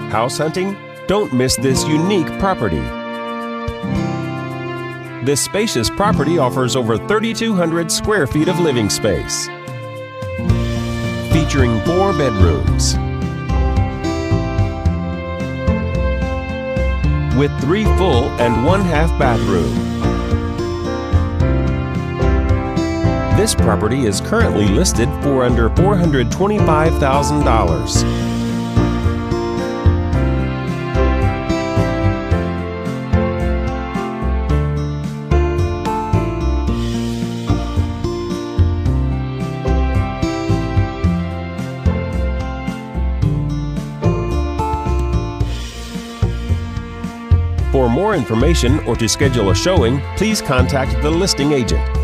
House hunting? Don't miss this unique property. This spacious property offers over 3,200 square feet of living space, featuring 4 bedrooms with 3 full and 1 half bathroom. This property is currently listed for under $425,000. For more information or to schedule a showing, please contact the listing agent.